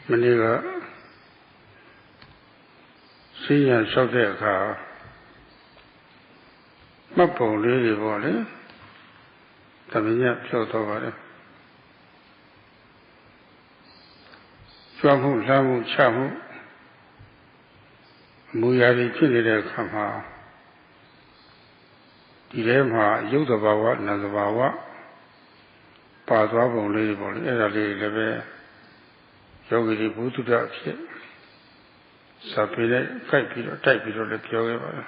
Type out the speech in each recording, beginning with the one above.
Maniga see and subject car Mapo lady body Tamiya Pyoto Jamu Lamu Chamu Muyari Pinida Kama Dilema Yudabawa Nadabawa Padwabo lady body Eda lebe Yogi Buddha Sapile Kaipiro Taipiro the Pyoga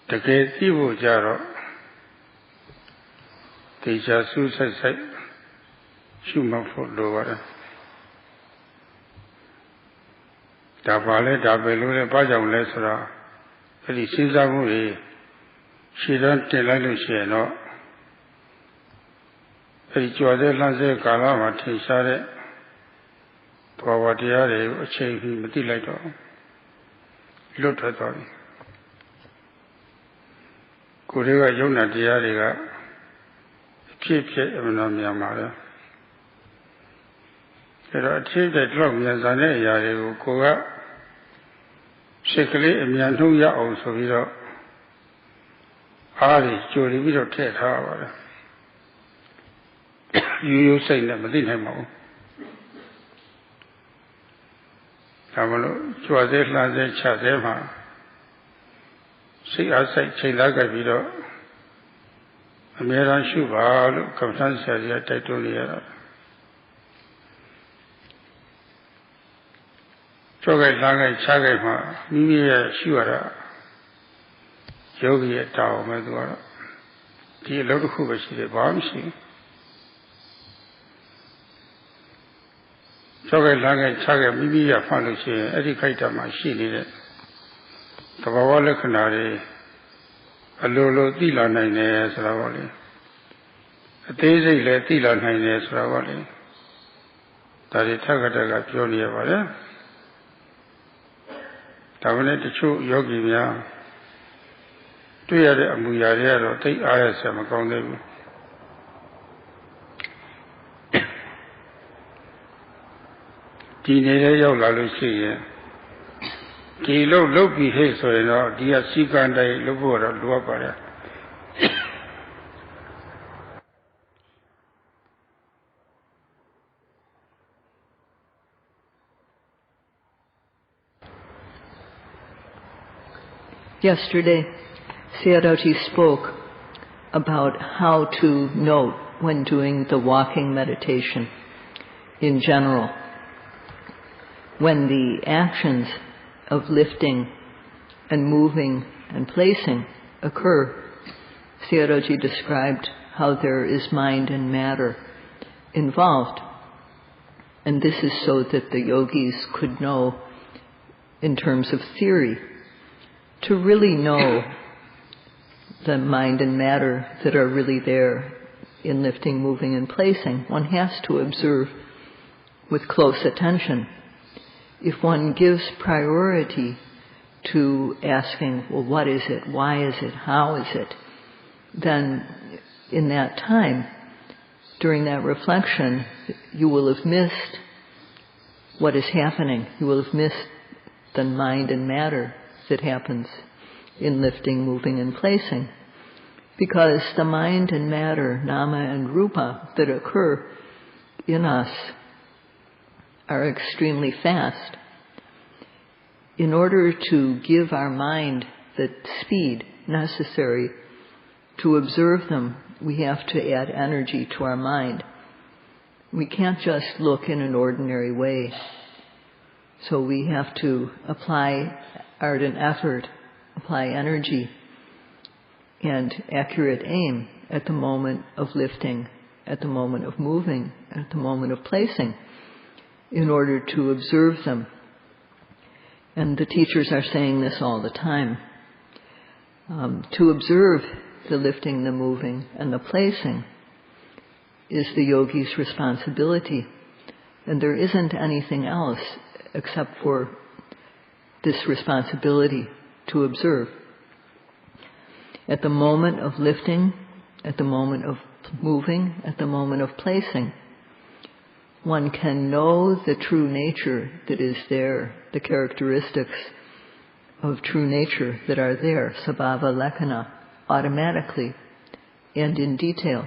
The gate Ivo Jaro Teacher Suicide Site Shuma for Lower Dabale Dabelu Bajam Lesra Eli Sizamu she don't tell you no Richuade Lanze Kalama Tisare Pawatiare Chehi Matilato Lotatori Kuriga Yona Diariga Keep Economia Mara. There are two that drop Yazane Yari Koga Shekali Mianuya also Vido Ari Juri Vido Ted Howard. You say that, but didn't have Tamalo, Chuaze Chazema. See, I say, Chilaga Vido. American Shuba, Constantia, Titolia. Choga Langa Chagama, Mimia Shuara, Yogi at Tao Medua. The little who was the bombsy. Choga Langa Chaga, Mimia Fantasy, educator machine in it. The Bawala Canary, a Lolo Tila 9 years, Ravali. A Daisy let Tila 9 years, Ravali. That is Tagadaga Pionia Vale. Tavanet Chu Yogi Mia. တွေ့ရတဲ့အမူအရာတွေကတော့တိတ်အားရစရာမကောင်းသေးဘူးဒီနေတဲ့ရောက်လာလို့ရှိရင်ဒီလုတ်ပြီးဟဲ့ဆိုရင်တော့ဒီကစီကံတိုင်းလုပ်ဖို့တော့လိုအပ်ပါတယ် Yesterday, Sayadawgyi spoke about how to note when doing the walking meditation in general. When the actions of lifting and moving and placing occur, Sayadawgyi described how there is mind and matter involved. And this is so that the yogis could know in terms of theory. To really know the mind and matter that are really there in lifting, moving, and placing, one has to observe with close attention. If one gives priority to asking, well, what is it? Why is it? How is it? Then in that time, during that reflection, you will have missed what is happening. You will have missed the mind and matter that happens in lifting, moving, and placing. Because the mind and matter, nama and rupa, that occur in us are extremely fast. In order to give our mind the speed necessary to observe them, we have to add energy to our mind. We can't just look in an ordinary way. So we have to apply ardent effort, apply energy and accurate aim at the moment of lifting, at the moment of moving, at the moment of placing, in order to observe them. And the teachers are saying this all the time. To observe the lifting, the moving, and the placing is the yogi's responsibility. And there isn't anything else except for this responsibility to observe. At the moment of lifting, at the moment of moving, at the moment of placing. One can know the true nature that is there, the characteristics of true nature that are there, sabhava lakkhana, automatically and in detail.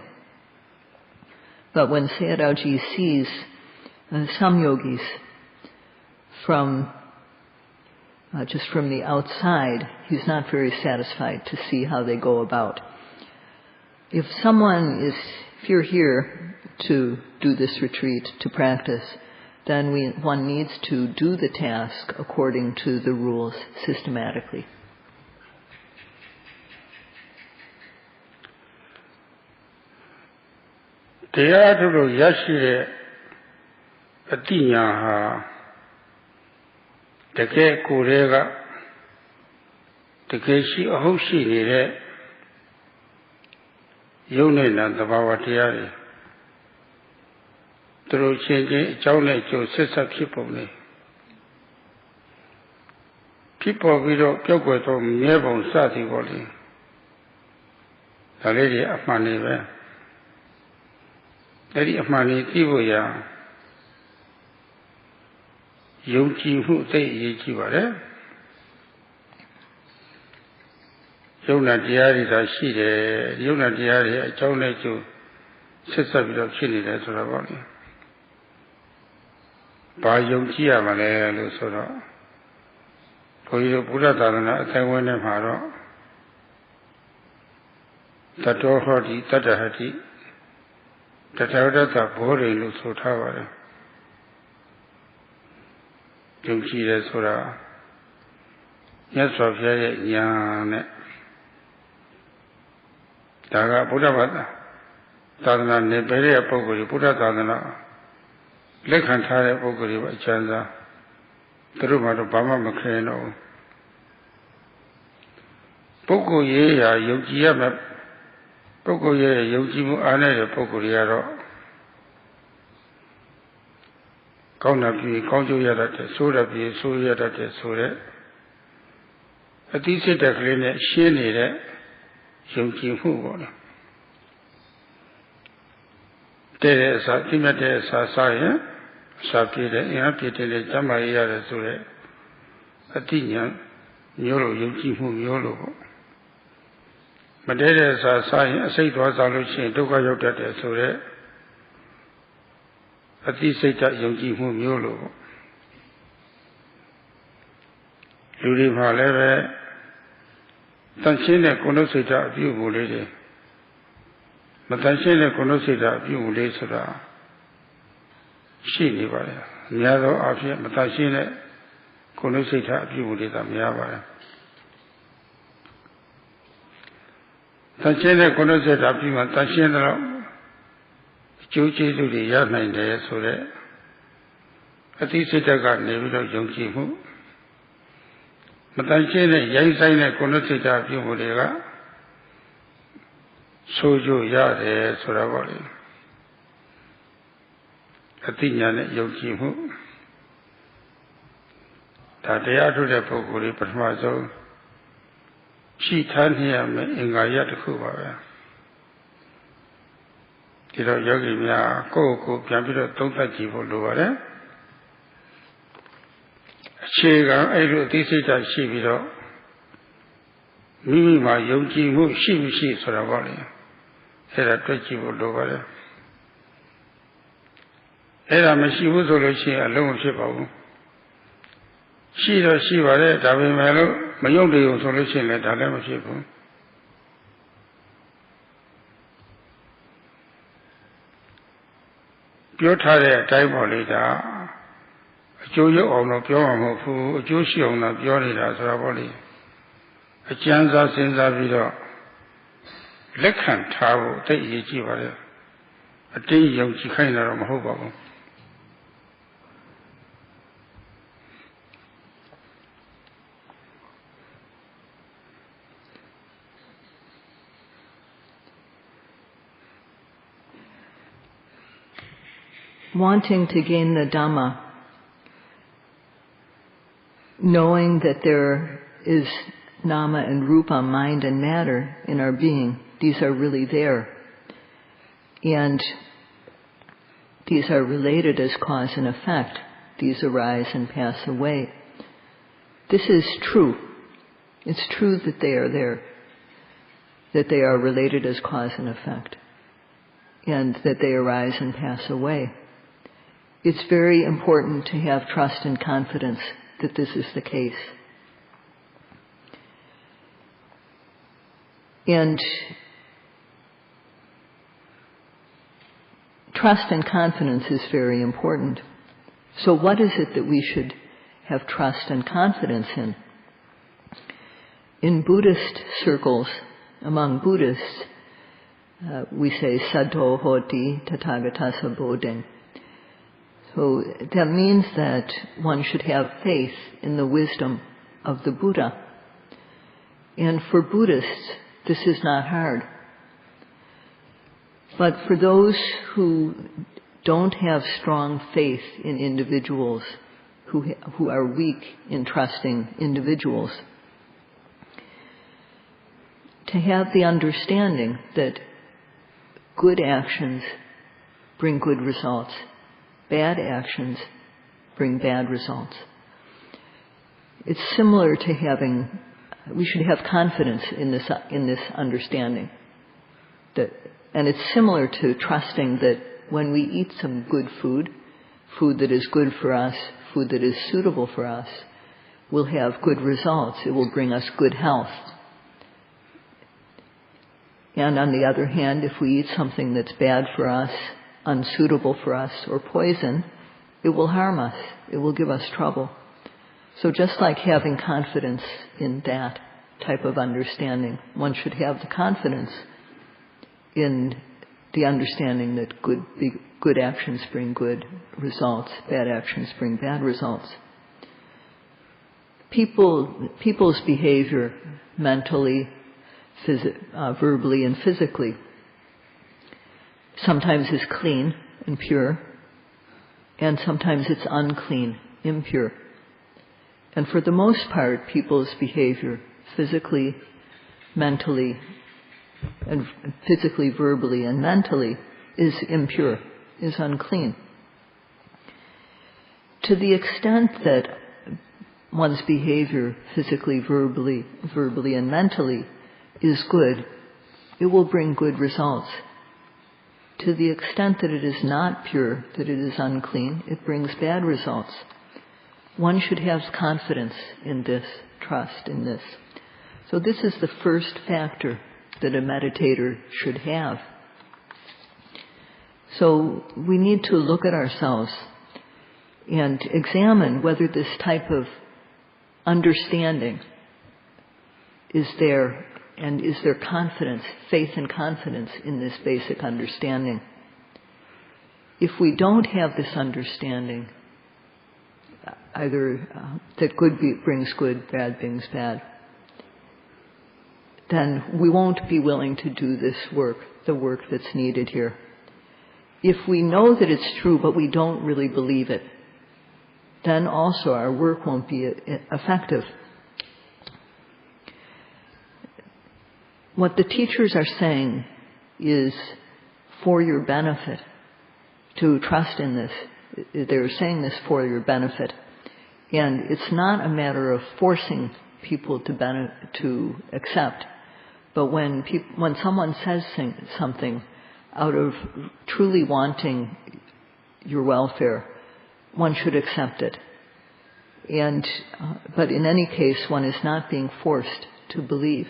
But when Sayadawgyi sees some yogis just from the outside, he's not very satisfied to see how they go about. If you're here to do this retreat, to practice, then one needs to do the task according to the rules systematically. Day-11 yashire atinya ha teke korega teke shi ahou shi nire yau ne na tabawa tayare turu chen chen achaw ne achaw sissa phit pon ne phit paw pi do pyauk kwel taw mye pon sa thi paw le da le de a man ne be edi a man ne thi pho ya yongji hu thai aye jiပါတယ်ယုံနာတရားတွေသာရှိတယ်ယုံနာတရားတွေအကြောင်းနဲ့ကျိုးဆက်ဆက်ပြီးတော့ဖြစ်နေတယ်ဆိုတော့ဗောလေဘာယုံကြည်ရမလဲလို့ဆိုတော့ဘုန်းကြီးတို့ဘုရားသာသနာအတိုင်းဝန်းထဲမှာတော့တတောဟောတိတတ္တဟတိတထဝတ္တဘောရိလို့ဆိုထားပါတယ်ယုံကြည်တယ်ဆိုတာမြတ်စွာဘုရားရဲ့ဉာဏ်နဲ့ဒါကဘုရားဘာသာသနာနဲ့ပဲတဲ့ပုဂ္ဂိုလ်တွေဘုရားသာသနာလက်ခံထားတဲ့ပုဂ္ဂိုလ်တွေပဲအချမ်းသာသူတို့မှတော့ဘာမှမခဲတော့ဘူးပုဂ္ဂိုလ်ရေးရာယုံကြည်ရမယ်ပုဂ္ဂိုလ်ရဲ့ယုံကြည်မှုအားနည်းတဲ့ပုဂ္ဂိုလ်တွေကတော့ကောင်းတာပြီးကောင်းကျိုးရတတ်တယ်ဆိုးတာပြီးဆိုးရတတ်တယ်ဆိုတဲ့အတိစိတ်တက်ကလေးနဲ့ရှင်းနေတဲ့ယုံကြည်မှုပေါ့လေတဲ့အစာသိမြတ်တဲ့အစာစားရင်အစာပြည့်တဲ့အင်အားပြည့်တဲ့ကျမ်းမာရေးရတယ်ဆိုတဲ့အတိညာမျိုးလိုယုံကြည်မှုမျိုးလိုပေါ့မတည့်တဲ့အစာစားရင်အစိတ်သွားစားလို့ရှိရင်ဒုက္ခရောက်တတ်တယ်ဆိုတဲ့အတိစိတ်ယုံကြည်မှုမျိုးလိုပေါ့လူတွေမှာလည်းပဲတန်ရှင်းတဲ့ကုဏုစိတ်အပြုမှုလေးတွေမတန်ရှင်းတဲ့ကုဏုစိတ်အပြုမှုလေးဆိုတာရှိနေပါလေအများသောအားဖြင့်မတန်ရှင်းတဲ့ကုဏုစိတ်အပြုမှုတွေသာများပါတယ်တန်ရှင်းတဲ့ကုဏုစိတ်အပြုမှတန်ရှင်းတော့အကျိုးကျေးဇူးတွေရနိုင်တယ်ဆိုတဲ့အသိစိတ်ကနေပြီးတော့ယုံကြည်မှုမတန်ရှင်းတဲ့ရိုင်းဆိုင်တဲ့ကုဏစိတ်ဓာတ်ပြုမှုတွေကဆိုးကျိုးရတယ်ဆိုတာပေါ့လေအသိဉာဏ်နဲ့ယုံကြည်မှုဒါတရားထုတ်တဲ့ပုဂ္ဂိုလ်တွေပထမဆုံးရှိထားနေရမယ်အင်္ဂါရတစ်ခုပါပဲဒီတော့ယောဂီများကိုယ့်ကိုယ်ပြန်ပြီးတော့သုံးသပ်ကြည့်ဖို့လိုပါတယ်အခြေခံအဲ့လိုအသိစိတ်ဓာတ်ရှိပြီးတော့မိမိမှာယုံကြည်မှုရှိမရှိဆိုတာပေါ့လေအဲ့ဒါတွေ့ကြည့်ဖို့လိုပါတယ်အဲ့ဒါမရှိဘူးဆိုလို့ရှိရင်အလုံးမဖြစ်ပါဘူးရှိတော့ရှိပါတယ်ဒါပေမဲ့လို့မယုံတယ်ဆိုလို့ရှိရင်လည်းဒါလည်းမဖြစ်ဘူးပြောထားတဲ့အတိုင်းပေါ့လေဒါအကျိုးရောက်အောင်တော့ပြောမှာမဟုတ်ဘူးအကျိုးရှိအောင်တော့ပြောနေတာဆိုတာပေါ့လေအကျဉ်းစားစဉ်းစားပြီးတော့လက်ခံထားဖို့သိအရေးကြီးပါလေအတိတ်ယုံကြည်ခိုင်းတာတော့မဟုတ်ပါဘူးwanting to gain the Dhamma, knowing that there is nama and rupa, mind and matter in our being, these are really there. And these are related as cause and effect. These arise and pass away. This is true. It's true that they are there, that they are related as cause and effect, and that they arise and pass away. It's very important to have trust and confidence that this is the case. And trust and confidence is very important. So what is it that we should have trust and confidence in? In Buddhist circles, among Buddhists, we say Sadho hoti tathagatassa bodhing. So that means that one should have faith in the wisdom of the Buddha. And for Buddhists, this is not hard. But for those who don't have strong faith in individuals, who are weak in trusting individuals, to have the understanding that good actions bring good results, bad actions bring bad results. It's similar to we should have confidence in this understanding. And it's similar to trusting that when we eat some good food that is good for us, food that is suitable for us, we'll have good results. It will bring us good health. And on the other hand, if we eat something that's bad for us, unsuitable for us, or poison, it will harm us. It will give us trouble. So just like having confidence in that type of understanding, one should have the confidence in the understanding that good actions bring good results, bad actions bring bad results. People's behavior mentally, verbally and physically sometimes is clean and pure, and sometimes it's unclean, impure. And for the most part, people's behavior physically, mentally, and physically, verbally, and mentally is impure, is unclean. To the extent that one's behavior physically, verbally, and mentally is good, it will bring good results. To the extent that it is not pure, that it is unclean, it brings bad results. One should have confidence in this, trust in this. So this is the first factor that a meditator should have. So we need to look at ourselves and examine whether this type of understanding is there, and is there confidence, faith and confidence in this basic understanding. If we don't have this understanding, either that good brings good, bad brings bad, then we won't be willing to do this work, the work that's needed here. If we know that it's true, but we don't really believe it, then also our work won't be effective. What the teachers are saying is for your benefit, to trust in this. They're saying this for your benefit. And it's not a matter of forcing people to accept. But when someone says something out of truly wanting your welfare, one should accept it. But in any case, one is not being forced to believe.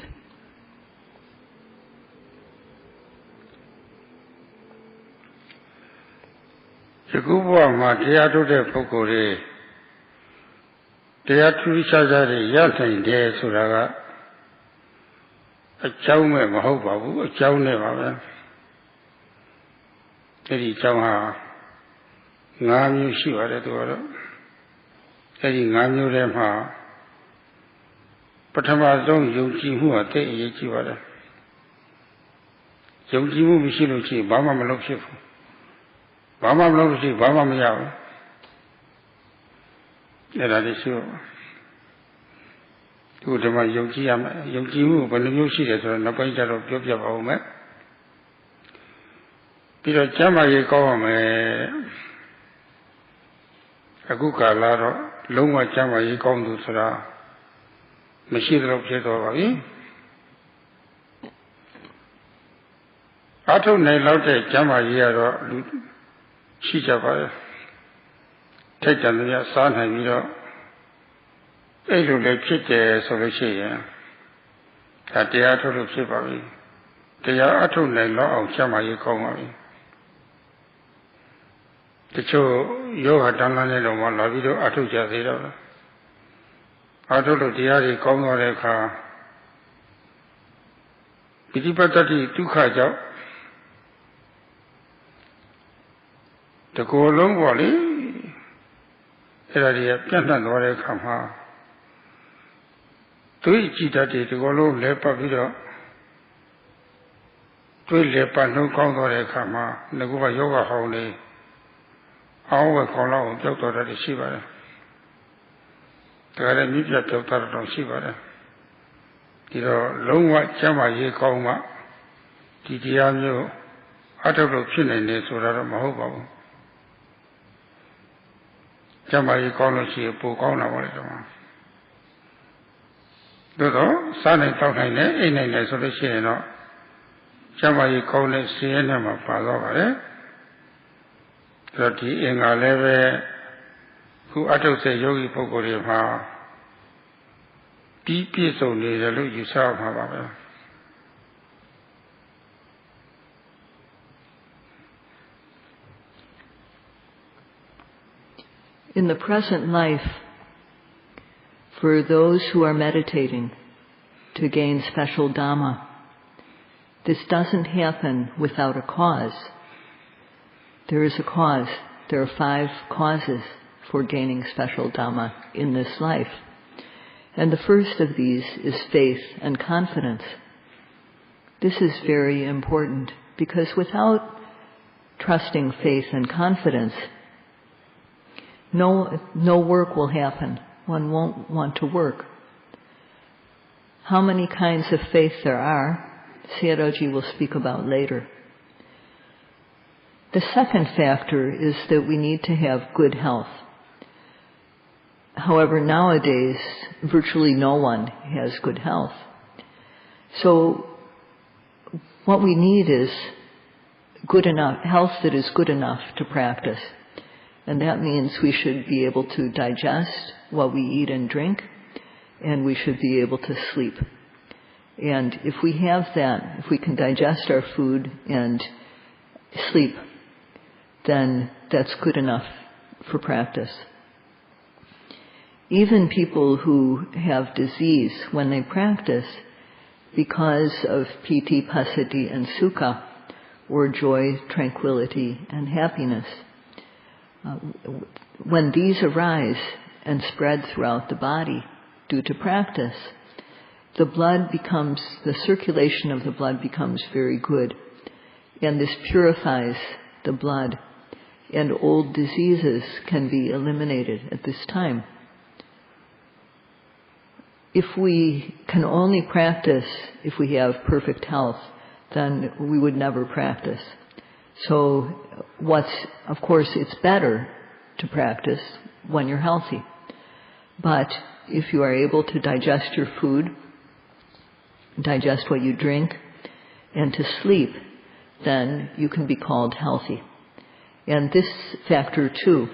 ပြီးတော့ကျမ်းမာရေးကောင်းရမယ်အခုကာလတော့လုံးဝကျမ်းမာရေးကောင်းသူဆိုတာမရှိတော့ဖြစ်တော့ပါပြီအထုနိုင်လောက်တဲ့ကျမ်းမာရေးကတော့လူရှိကြပါရဲ့ထိုက်တန်တဲ့စားနိုင်ပြီးတော့အဲ့လိုလည်းဖြစ်တယ်ဆိုလို့ရှိရင်ဒါတရားထုတ်လို့ဖြစ်ပါပြီတရားအထုတ်နိုင်လောက်အောင်ကျမ်းမာရေးကောင်းပါပြီတချို့ယောဂတန်းလန်းတဲ့တော့မှလာပြီးတော့အထုတ်ကြသေးတော့အထုတ်လို့တရားတွေကောင်းသွားတဲ့အခါပိဋိပတ်တ္တိဒုက္ခကြောင့်တကောလုံးပေါ့လေအဲ့ဒါတွေကပြန့်နှံ့သွားတဲ့အခါမှာသူ့ကြည်တတ်တဲ့တကောလုံးလဲပတ်ပြီးတော့တွေးလဲပတ်နှုံးကောင်းသွားတဲ့အခါမှာငါကယောဂဟောင်းနေအောင်ဝယ်ခေါင်းလောက်ကြောက်တော်တတ်ရှိပါတယ်ဒါလည်းမြစ်ပြကြောက်တော်တော်ရှိပါတယ်ဒီတော့လုံးဝကျမ်းမာရေးကောင်းမှဒီတရားမျိုးအထုတ်လို့ဖြစ်နိုင်တယ်ဆိုတာတော့မဟုတ်ပါဘူးကျမ်းမာရေးကောင်းလို့ရှိရင်ပိုကောင်းတာပါလေတော့စားနိုင်တောက်နိုင်တယ်အိတ်နိုင်တယ်ဆိုလို့ရှိရင်တော့ကျမ်းမာရေးကောင်းတဲ့စီးရဲနဲ့မှာပါတော့ပါတယ်ဒီအင်္ဂါလည်းပဲခုအထုတ်စေယောဂီပုဂ္ဂိုလ်တွေမှာပြီးပြည့်စုံနေတယ်လို့ယူဆမှာပါပဲ In the present life, for those who are meditating to gain special Dhamma, this doesn't happen without a cause. There is a cause. There are 5 causes for gaining special Dhamma in this life. And the first of these is faith and confidence. This is very important because without trusting faith and confidence, no work will happen. One won't want to work. How many kinds of faith there are, Sayadawgyi will speak about later. The second factor is that we need to have good health. However, nowadays, virtually no one has good health. So, what we need is good enough, health that is good enough to practice. And that means we should be able to digest what we eat and drink, and we should be able to sleep. And if we have that, if we can digest our food and sleep, then that's good enough for practice. Even people who have disease, when they practice, because of piti, passaddhi, and sukha, or joy, tranquility, and happiness, when these arise and spread throughout the body due to practice, the circulation of the blood becomes very good, and this purifies the blood, and old diseases can be eliminated at this time. If we can only practice if we have perfect health, then we would never practice. So of course, it's better to practice when you're healthy. But if you are able to digest your food, digest what you drink, and to sleep, then you can be called healthy. And this factor too,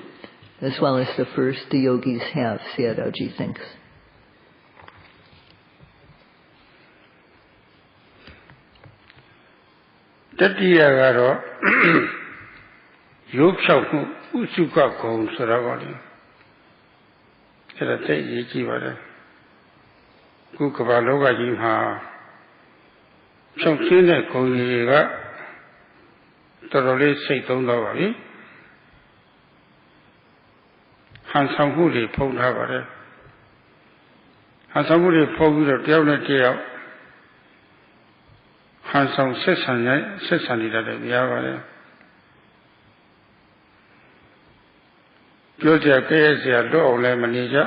as well as the first, the yogis have, Sayadawgyi thinks. Tatiya Yogshakmu Usuka Kong Saravali. Era Tay Jivada Kukabaloga Jimha Chamsina Koyiga Torole Saiton Lavali Hansamuli Pondavare Hansamuli Pogura Diavnatia Hansam Sessanida de Yavare Yoja Kayazia Do Lemanija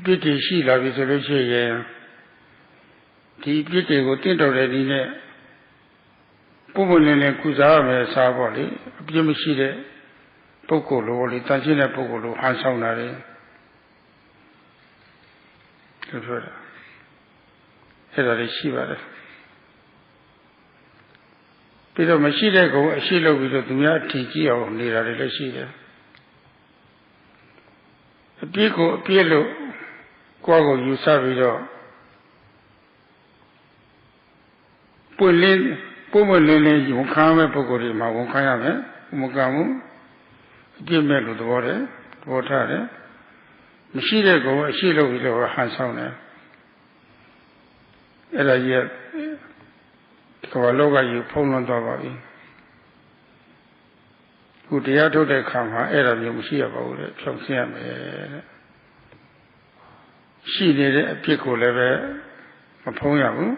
Piti Shila Visualisha Ti Piti Gotindo Redine Pumalin Kuzame Saboli, Bimishide, Pokolo, Tanjina Pokolo, Hansaunari. Here is Shiva. Pero Machida go, a shillo with the Tiki or near a Shida. A Pico, Pielo, Quago, you sabido. Pumalin, you come a pocori, Mawakayame, Mukamu, Gimel the water. Machida go, a shillo with our Hansauna. Era yet. Kawaloga you Poland Babi. Good year to the Kama, Era Musia about it, from Siam. She did a pico level, a poem,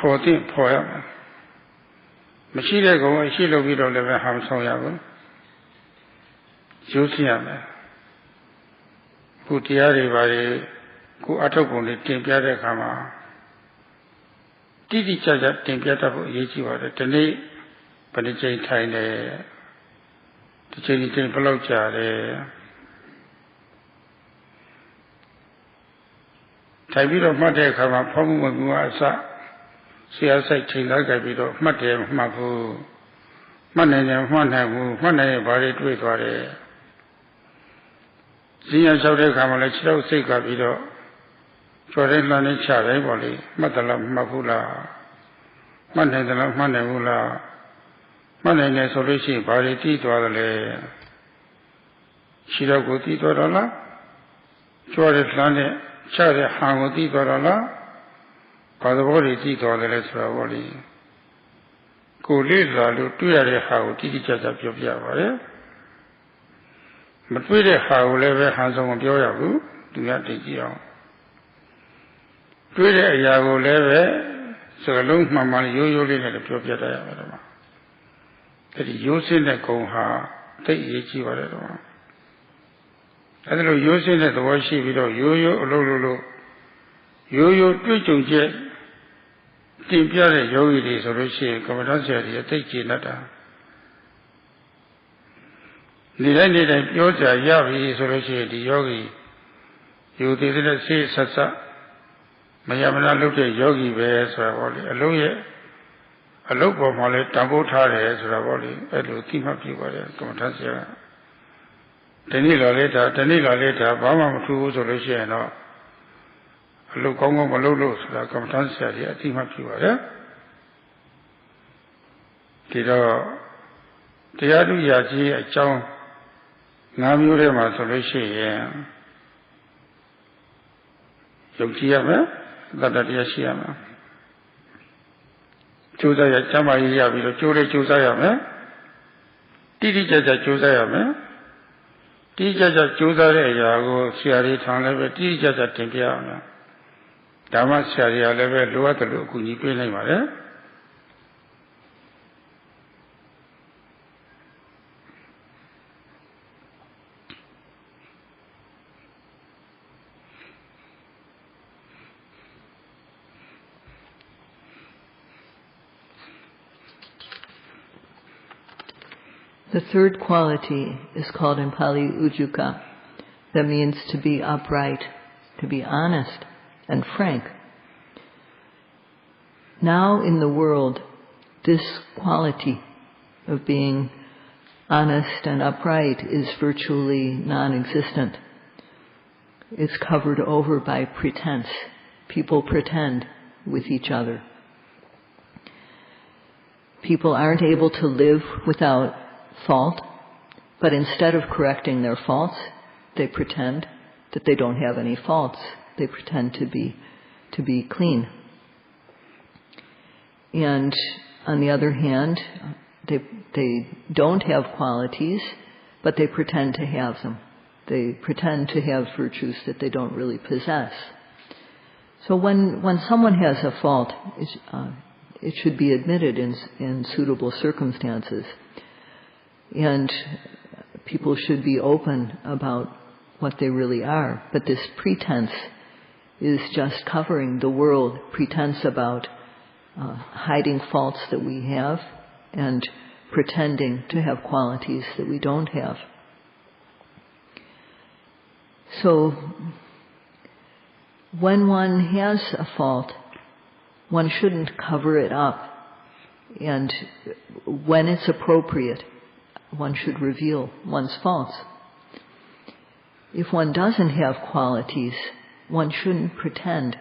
14 poem. Machida go, she looked at the Hamsoyago. Josiam. Good year by Ku Atopon, Timpiade Kama. Didi Chaja Timpiata Yichiwa, the Tene, Panditai Tine, the Chini Tempalocha, Taibiro Mate Kama, Pomu Muasa, Siasa Chilaga Bido, Mate Mapu, Manane, Mane, Bari Twitware, Zia Saude Kama, Chilo Sika Bido. Jordan Chare Boli, Matala Mapula, Manela Manevula, Manene Solution, Bariti to Adale, Shiraguti to Rala, Jordan Lane, Chare Hamoti to Rala, Padaboli to Adale Sravoli. Kulila, Lutuare How, teachers of Yavare. But we have level hands on Yoyabu, do not take you. Twitter Yago Leve, so long Mamma usually had a proprietary. That is using the Koha, take Yichi whatever. I don't know, using the worship without yo, Twitching jet, Timpia Yogi, so she, Commandant, take Chinata. The ended and Yosa Yavi, so she, the Yogi, you didn't say Sasa. Mayamana looked at Yogi Bears or a look of Molly, Tambo Tare, Ravoli, a little team of people, Comantasia. Tanila later, Bama Cruz or Luciano. A look on Malolos, la Comantasia, a team of people. Tiadu Yaji, a chow, Namurema Solution, Yogiama. That Yashiyama. Josaya Chamaya, Chore Josayame, Tidi Jaja Josayame, Tijaja Josaya, Siari Tanleve, Tijaja Timpiana, Dhamma Sharia level, Luatalu, Kunipe. The third quality is called in Pali Ujuka. That means to be upright, to be honest and frank. Now in the world, this quality of being honest and upright is virtually non-existent. It's covered over by pretense. People pretend with each other. People aren't able to live without fault, but instead of correcting their faults, they pretend that they don't have any faults. They pretend to be clean. And on the other hand, they don't have qualities, but they pretend to have them. They pretend to have virtues that they don't really possess. So when someone has a fault, it should be admitted in suitable circumstances. And people should be open about what they really are. But this pretense is just covering the world, pretense about hiding faults that we have and pretending to have qualities that we don't have. So, when one has a fault, one shouldn't cover it up. And when it's appropriate, one should reveal one's faults. If one doesn't have qualities, one shouldn't pretend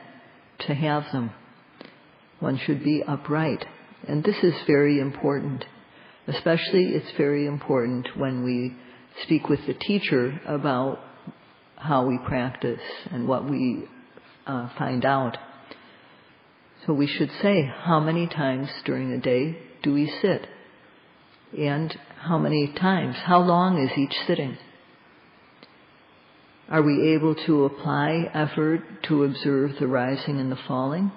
to have them. One should be upright. And this is very important. Especially it's very important when we speak with the teacher about how we practice and what we find out. So we should say, how many times during a day do we sit? And how many times? How long is each sitting? Are we able to apply effort to observe the rising and the falling?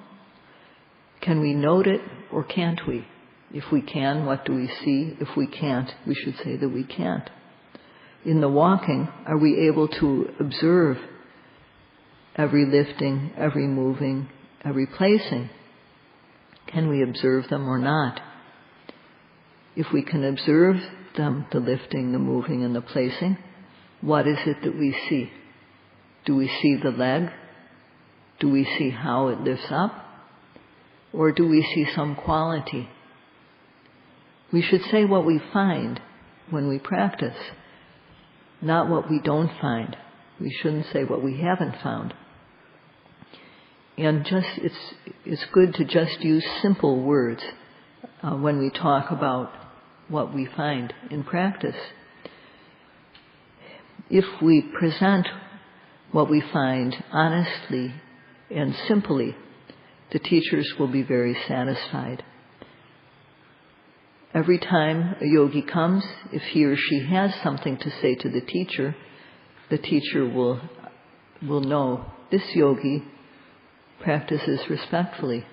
Can we note it or can't we? If we can, what do we see? If we can't, we should say that we can't. In the walking, are we able to observe every lifting, every moving, every placing? Can we observe them or not? If we can observe them, the lifting, the moving, and the placing, what is it that we see? Do we see the leg? Do we see how it lifts up? Or do we see some quality? We should say what we find when we practice, not what we don't find. We shouldn't say what we haven't found. And it's good to just use simple words when we talk about what we find in practice. If we present what we find honestly and simply, the teachers will be very satisfied. Every time a yogi comes, if he or she has something to say to the teacher will know this yogi practices respectfully,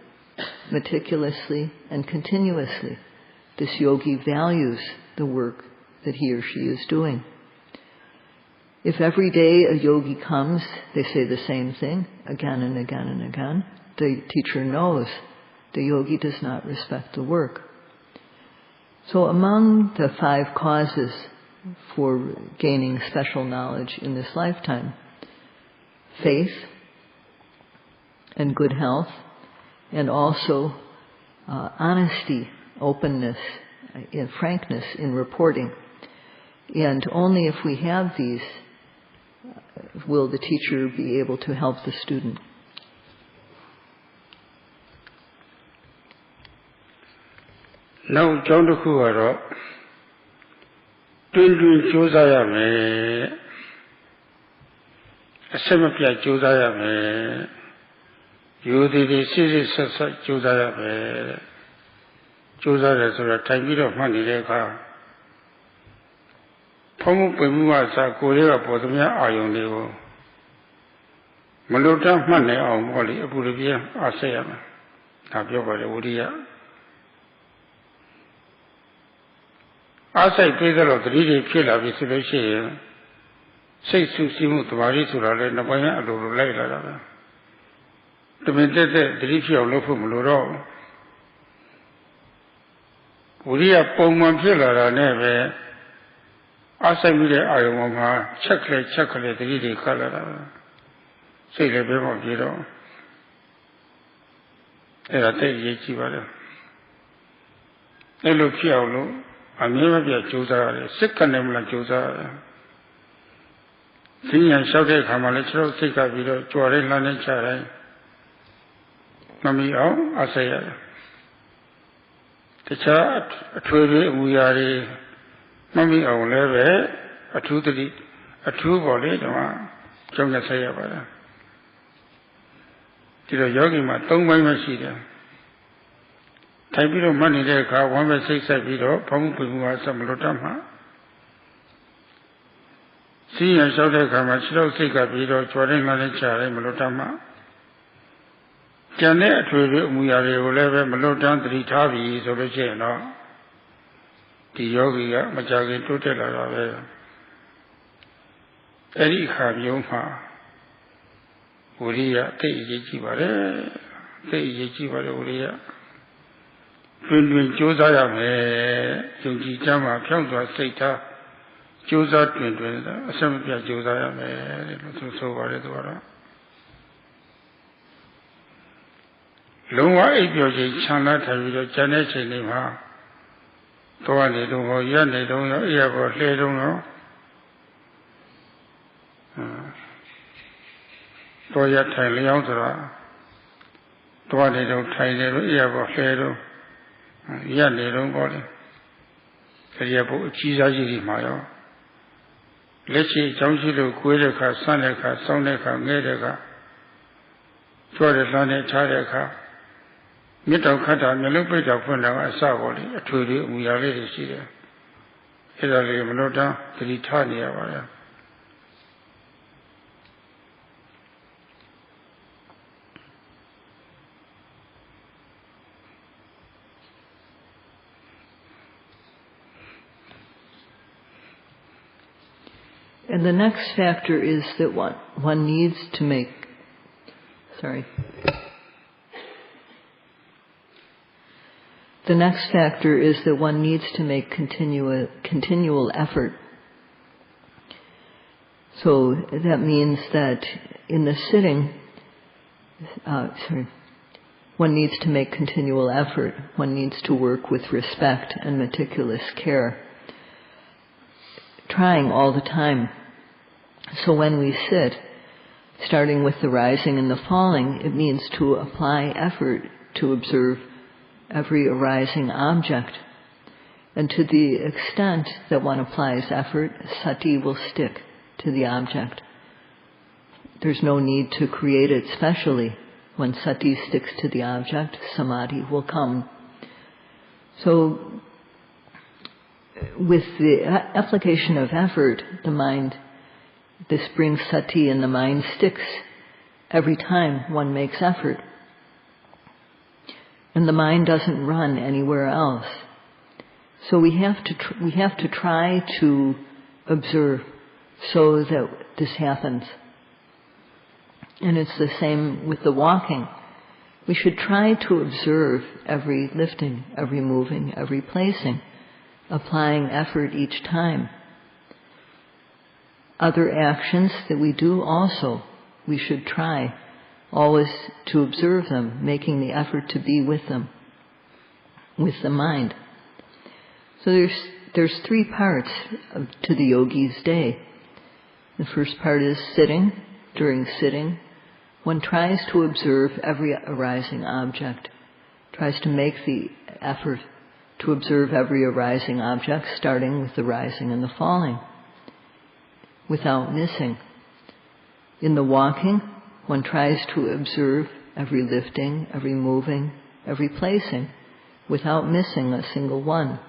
meticulously, and continuously. This yogi values the work that he or she is doing. If every day a yogi comes, they say the same thing again and again and again, the teacher knows the yogi does not respect the work. So among the 5 causes for gaining special knowledge in this lifetime, faith and good health, and also honesty, openness, and frankness in reporting. And only if we have these will the teacher be able to help the student. Now, John the Kuaro, Twin Josayame, a semapia Josayame, you did a series of Josayame, Josaya, so a time bit of money there. Pomu Pemua, Korea, Potamia, Ion, Malota, Money, or Molly, Abulivia, Asayama, Tapioca, Udia. As I pay the lot, really kill a visitation. Say Susimu to Marisura and the Boya Lulu Laila. To maintain the Rifio Lofum Luro. Uria Pomon Pillar neve. As I made Ioma, chocolate, really color. Say the Bemo Giro. Era te Yechivada. Elo Piolo. I never be a Josa, second name like Josa. Sing and shouted Hamaletro, take a video, Jorin Lanechare. Mummy, oh, I say, the child, a true, we are Mummy, oh, leve, a true body, Jonah say about it. Did a yogi, my tongue, my machine. Type of money there, 1/6 video, Pamu some Lotama. See and shout a commercial take a video, Jordan Lanechare, Melotama. Janet, we are able Melotan 3 Tavi, so the chain, the yogi, Majagi, to tell her. Erika Yoma Uria, Te Yechibare, Uria. တွင်ကြိုးစားရမယ်ယုံကြည်ကြမှာဖြောင့်စွာစိတ်ထားကြိုးစားတွင်အဆက်မပြတ်ကြိုးစားရမယ်လို့ဆိုပါတယ်သူကတော့လုံးဝအိပ်ပျော်ခြင်းချမ်းသာထိုင်ပြီးတော့ကျန်တဲ့ချိန်လေးမှာသွားနေတော့ရောရက်နေတော့ရောအေးရပေါ်လှဲတော့ရောတော့ရထိုင်လျောင်းဆိုတာသွားနေတော့ထိုင်နေတော့အေးရပေါ်လှဲတော့ရက်နေတော့ပေါ့လေခရီးဖို့အကြီးစားကြီးဒီမှာရောလက်ရှိအကြောင်းရှိလို့ကိုယ်တဲ့အခါဆန်းတဲ့အခါစောင်းတဲ့အခါငဲတဲ့အခါကြွတဲ့လမ်းနဲ့ချတဲ့အခါမြတ်တော်ခတ်တာမျိုးလုံးပိတ်တော်ဖွင့်တာကအစပေါ်လေအထွေထွေအမူအရာလေးတွေရှိတယ်အဲ့ဒါလေးမလို့တော့သတိထားနေရပါလားAnd the next factor is that one needs to make, The next factor is that one needs to make continual effort. So that means that in the sitting, one needs to make continual effort. One needs to work with respect and meticulous care, trying all the time. So when we sit, starting with the rising and the falling, it means to apply effort to observe every arising object. And to the extent that one applies effort, sati will stick to the object. There's no need to create it specially. When sati sticks to the object, samadhi will come. So, with the application of effort, the mind, this brings sati and the mind sticks every time one makes effort. And the mind doesn't run anywhere else. So we have to try to observe so that this happens. And it's the same with the walking. We should try to observe every lifting, every moving, every placing, applying effort each time. Other actions that we do also, we should try always to observe them, making the effort to be with them, with the mind. So there's three parts to the yogi's day. The first part is sitting. During sitting, one tries to observe every arising object, tries to make the effort to observe every arising object, starting with the rising and the falling, without missing. In the walking, one tries to observe every lifting, every moving, every placing, without missing a single one.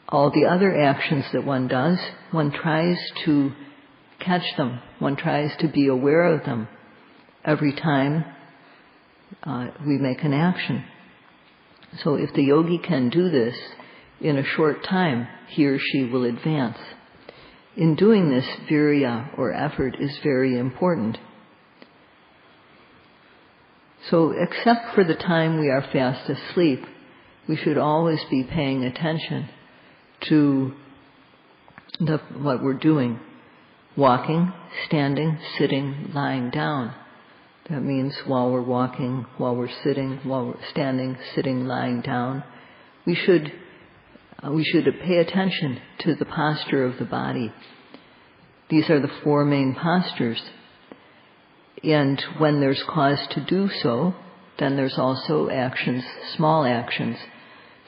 All the other actions that one does, one tries to catch them. One tries to be aware of them every time we make an action. So if the yogi can do this in a short time, he or she will advance. In doing this, virya or effort is very important. So except for the time we are fast asleep, we should always be paying attention to what we're doing. Walking, standing, sitting, lying down. That means while we're walking, while we're sitting, while we're standing, sitting, lying down, we should pay attention to the posture of the body. These are the four main postures. And when there's cause to do so, then there's also actions, small actions,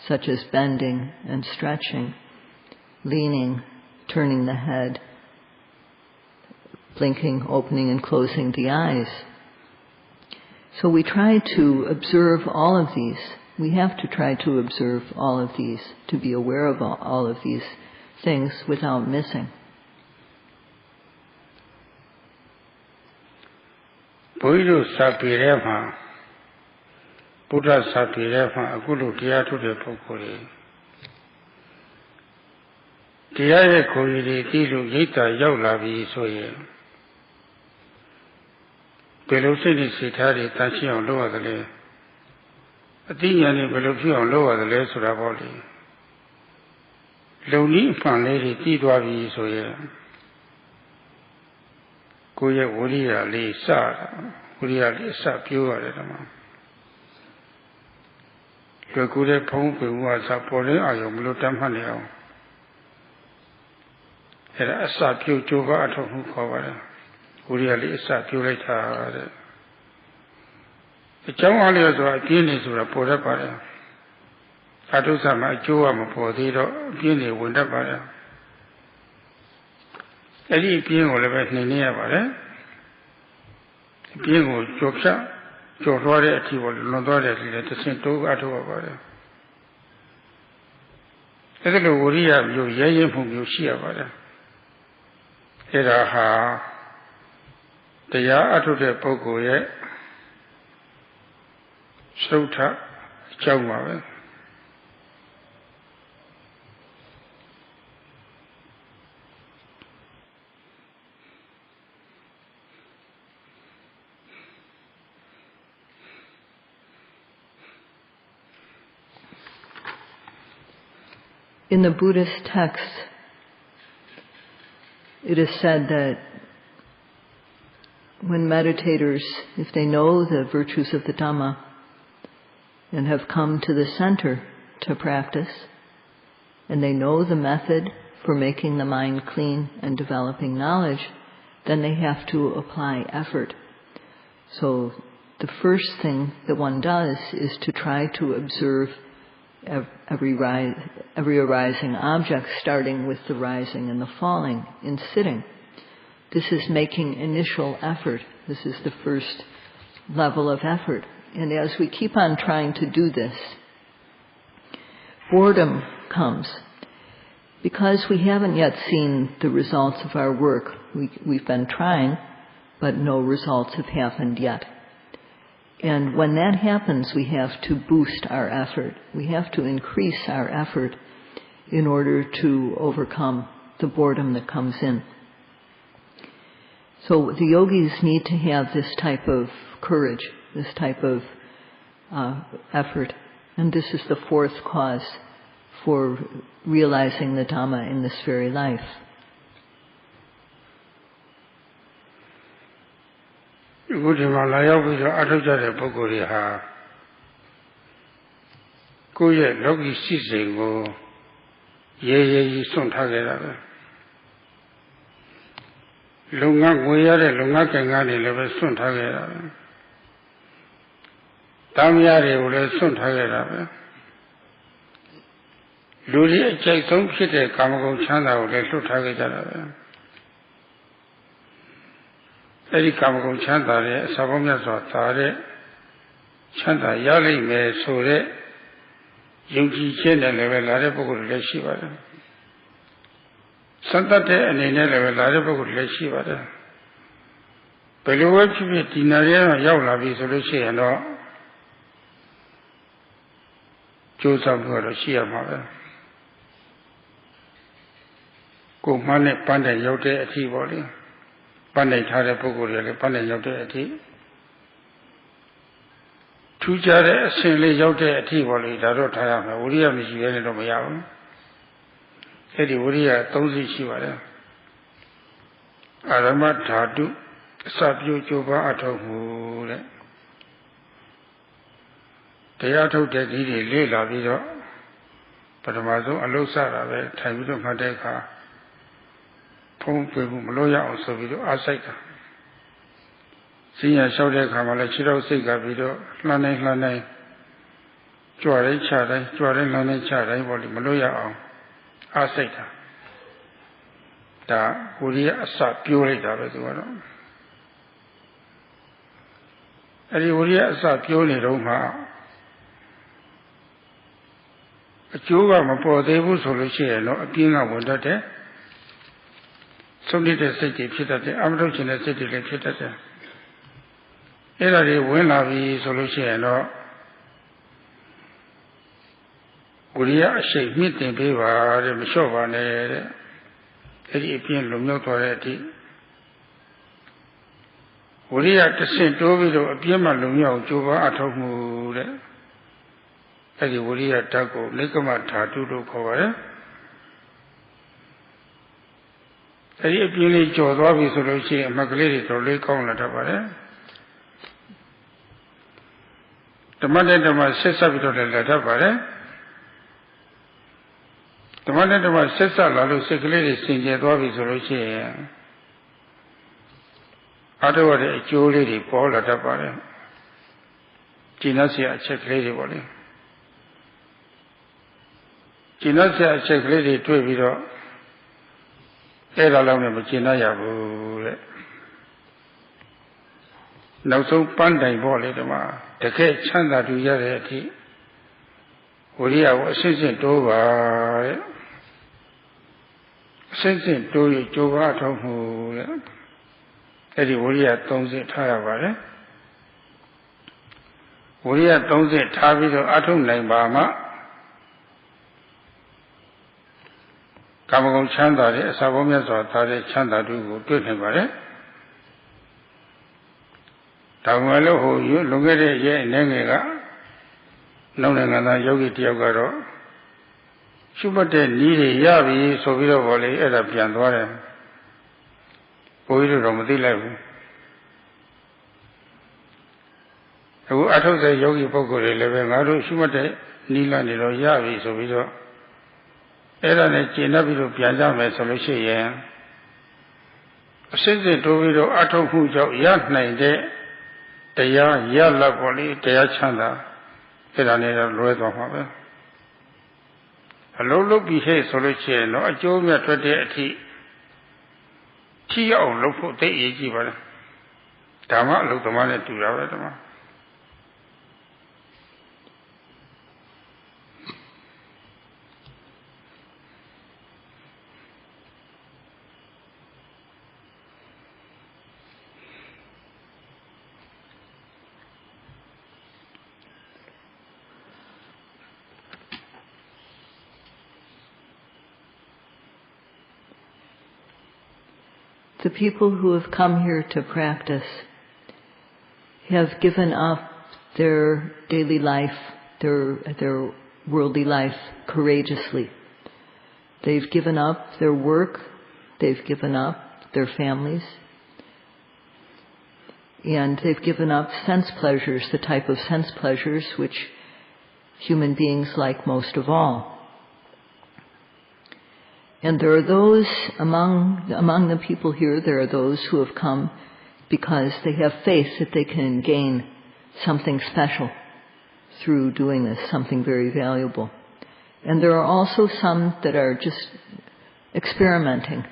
such as bending and stretching, leaning, turning the head, blinking, opening and closing the eyes. So we try to observe all of these. We have to try to observe all of these, to be aware of all of these things without missing. Buddha Sapirema, Buddha Sapirema, Guru Diatu Pokuri. Dia Kuri, Dilu Yita Yolavi Soye. Pelosini Sitari, Tachi on Loadale. အသိဉာဏ်နဲ့ဘယ်လိုဖြစ်အောင်လုပ်ရတယ်လဲဆိုတာပေါ့လေလုံနည်းအမှန်လေးတွေသိသွားပြီဆိုရင်ကိုယ့်ရဲ့ဝိရိယလေးစဝိရိယလေးစပြိုးရတယ်ဓမ္မလွယ်ကူတဲ့ဖုံးပေမှုအစပေါ်တဲ့အာယုံမလို့တတ်မှတ်နေအောင်အဲ့ဒါအစပြိုးကြိုးပမ်းအထောက်မှုခေါ်ပါတယ်ဝိရိယလေးအစပြိုးလိုက်တာတဲ့အကြောင်းအားလျော်ဆိုတာအပြင်းနေဆိုတာပေါ်တတ်ပါတယ်အတုဆမှာအကျိုးကမပေါ်သေးတော့အပြင်းနေဝင်တတ်ပါတယ်အဲ့ဒီအပြင်းကိုလည်းပဲနှိမ်နေရပါတယ်အပြင်းကိုကြော်ဖြတ်ကြော်သွားတဲ့အထိပေါ်လွန်သွားတဲ့ဒီလည်းတစ်ဆင့်တိုးအထောက်ရပါတယ်အဲ့ဒါလိုဝိရိယမျိုးရဲရဲမှုမျိုးရှိရပါတယ်အဲ့ဒါဟာတရားအထုတ်တဲ့ပုဂ္ဂိုလ်ရဲ့သုထအကြောင်းပါပဲIn the Buddhist text, it is said that when meditators, if they know the virtues of the Dhamma and have come to the center to practice, and they know the method for making the mind clean and developing knowledge, then they have to apply effort. So the first thing that one does is to try to observe every arising object, starting with the rising and the falling in sitting. This is making initial effort. This is the first level of effort. And as we keep on trying to do this, boredom comes. Because we haven't yet seen the results of our work, we've been trying, but no results have happened yet. And when that happens, we have to boost our effort. We have to increase our effort in order to overcome the boredom that comes in. So the yogis need to have this type of courage, this type of effort. And this is the fourth cause for realizing the Dhamma in this very life. Good Himalaya with the Adhoja Pogoria Kuya Logi Sisingo Ye Sun Tagada Lunga Guyare Lunga Kangani Level Sun Tagada Damiari will Sun Tagada Luli Jason Kite Kamago Chanda will let Tagada Eri Kamago Chanda, Sabomia Tare, Chanda Yali Me Sore, Yuji Chen and Level Larepo Leshiva. Santa Te and in Level Larepo Leshiva. Below Tinaria Yaula Visolushi and all Joseph Shia Mother. Go Mane Panda Yote at Tivoli. Panditarama Forest Meditation Center. Two jare singly yote ativoli da ro thaya ma wuriyaမရှိရနေတော့မရဘူးအဲ့ဒီဝရိယ3စီရှိပါတယ်အာရမဓာတုအစပြုကြိုးပမ်းအထောက်မှုတဲ့တရားထုတ်တဲ့ဒီတွေလေ့လာပြီးတော့ပထမဆုံးအလုပ်စတာပဲထိုင်ပြီးတော့မှတ်တဲ့အခါဖုံးပြမှုမလို့ရအောင်ဆိုပြီးတော့အားစိတ်တာစဉ္ညာလျှောက်တဲ့အခါမှာလည်းခြေတော်စိတ်ကပြီးတော့လှမ်းနိုင်ကြွတိုင်းချတိုင်းကြွတိုင်းလှမ်းတိုင်းချတိုင်းပေါ့လေမလို့ရအောင်အားစိတ်တာဒါဝိရိယအစပြိုးလိုက်တာပဲသူကတော့အဲဒီဝိရိယအစပြိုးနေတော့မှအကျိုးကမပေါ်သေးဘူးဆိုလို့ရှိရင်တော့အပြင်းကဝင်တတ်တယ်ဆုံးတဲ့စိတ်တွေဖြစ်တတ်တယ်အမထုတ်ခြင်းတဲ့စိတ်တွေလည်းဖြစ်တတ်တယ်အဲ့ဒါတွေဝင်လာပြီဆိုလို့ရှိရင်တော့ဝိရိယအရှိန်မြင့်တင်ပေးပါတဲ့မလျှော့ပါနဲ့တဲ့အဲ့ဒီအပြင်းလုံမြောက်သွားတဲ့အထိဝိရိယတစ်ဆင့်တိုးပြီးတော့အပြင်းမှလုံမြောက်ကြိုးပမ်းအထောက်မှုတဲ့ အဲ့ဒီဝိရိယဓာတ်ကိုနိကမဓာတုလို့ခေါ်ပါတယ်အဲ့ဒီအပြင်းလေးကျော်သွားပြီဆိုလို့ရှိရင်အမှတ်ကလေးတွေတော်လေးကောင်းလာတတ်ပါတယ်ဓမ္မနဲ့ဓမ္မဆက်ဆက်ပြီးတော့လည်းလာတတ်ပါတယ်ဓမ္မနဲ့ဓမ္မဆက်ဆက်လာလို့စိတ်ကလေးတွေစင်ကြယ်သွားပြီဆိုလို့ရှိရင်အထောက်အတဲ့အကျိုးလေးတွေပေါ်လာတတ်ပါတယ်ကျင့်တ်เสียအချက်ကလေးတွေပေါ့လေကျင့်တ်เสียအချက်ကလေးတွေတွေ့ပြီးတော့အဲ့ဒါလောက်နဲ့မကျင့်ရဘူးတဲ့နောက်ဆုံးပန်းတိုင်ပေါ့လေဒီမှာတကယ်ချမ်းသာတူရတဲ့အထိဝိရိယကိုအစစ်စစ်တိုးပါတဲ့အစစ်စစ်တိုးရကြိုးပါထောက်မှုတဲ့အဲ့ဒီဝိရိယ30ထားရပါတယ်ဝိရိယ30ထားပြီးတော့အထုတ်နိုင်ပါမှကာမဂုဏ်ချမ်းသာတဲ့အစာပေါင်းမြတ်စွာသာတဲ့ချမ်းသာတူကိုတွေ့နိုင်ပါတယ်ဒါမှမဟုတ်ဟိုလွန်ခဲ့တဲ့ရဲ့အနေငယ်ကနောက်နိုင်ငံသားယောဂီတယောက်ကတော့ရှုမှတ်တဲ့နည်းတွေရပြီဆိုပြီးတော့ဗောလေအဲ့ဒါပြန်သွားတယ်ဘုန်းကြီးတို့တော့မသိလိုက်ဘူးအခုအထုတ်တဲ့ယောဂီပုဂ္ဂိုလ်တွေလည်းပဲငါတို့ရှုမှတ်တဲ့နည်းလမ်းတွေတော့ရပြီဆိုပြီးတော့အဲ့ဒါနဲ့ကျင့်တတ်ပြီးတော့ပြန်ကြမယ်ဆိုလို့ရှိရင်အစစ်စစ်တိုးပြီးတော့အထုတ်မှုကြောင့်ရနိုင်တဲ့တရားရလတ်ပေါ်လေတရားချမ်းသာအဲ့ဒါနဲ့တော့လွဲသွားမှာပဲအလုံးလုံးပြီးဟဲ့ဆိုလို့ရှိရင်တော့အကျိုးမြတ်ထွက်တဲ့အထိထိအောင်လုပ်ဖို့သိအရေးကြီးပါတယ်ဓမ္မအလုပ်သမားနဲ့တူတာပဲဓမ္မThe people who have come here to practice have given up their daily life, their worldly life courageously. They've given up their work, they've given up their families, and they've given up sense pleasures, the type of sense pleasures which human beings like most of all. And there are those among the people here, there are those who have come because they have faith that they can gain something special through doing this, something very valuable. And there are also some that are just experimenting,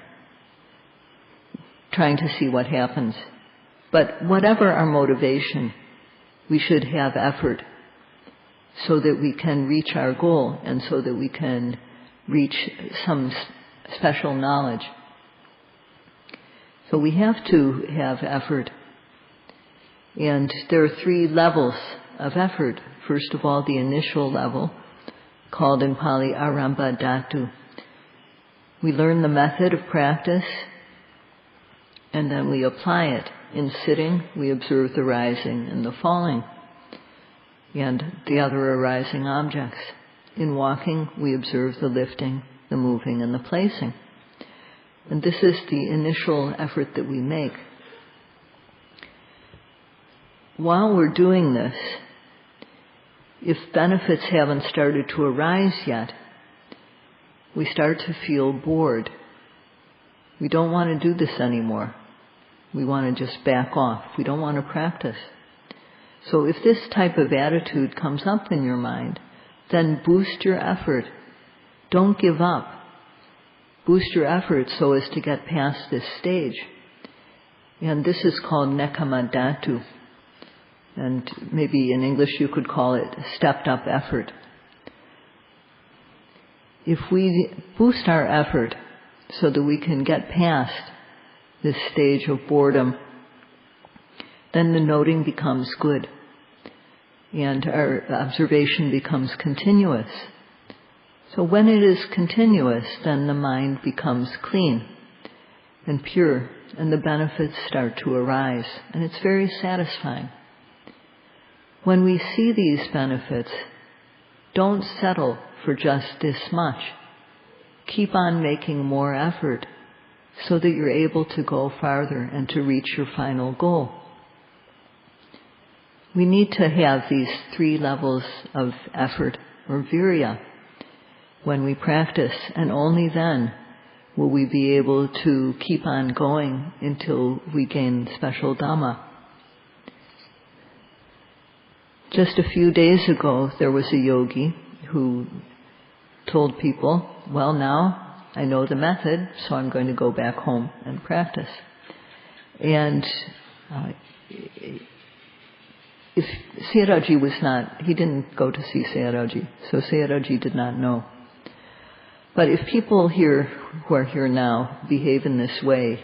trying to see what happens. But whatever our motivation, we should have effort so that we can reach our goal and so that we can reach some special knowledge. So we have to have effort. And there are 3 levels of effort. First of all, the initial level, called in Pali Arambadhatu. We learn the method of practice, and then we apply it. In sitting, we observe the rising and the falling, and the other arising objects. In walking, we observe the lifting, the moving, and the placing. And this is the initial effort that we make. While we're doing this, if benefits haven't started to arise yet, we start to feel bored. We don't want to do this anymore. We want to just back off. We don't want to practice. So if this type of attitude comes up in your mind, then boost your effort. Don't give up. Boost your effort so as to get past this stage. And this is called nekama dhatu. And maybe in English you could call it stepped up effort. If we boost our effort so that we can get past this stage of boredom, then the noting becomes good. And our observation becomes continuous. So when it is continuous, then the mind becomes clean and pure, and the benefits start to arise, and it's very satisfying. When we see these benefits, don't settle for just this much. Keep on making more effort so that you're able to go farther and to reach your final goal. We need to have these 3 levels of effort, or virya, when we practice, and only then will we be able to keep on going until we gain special Dhamma. Just a few days ago, there was a yogi who told people, well, now I know the method, so I'm going to go back home and practice. And if Sayadawgyi was not, he didn't go to see Sayadawgyi, so Sayadawgyi did not know. But if people here who are here now behave in this way,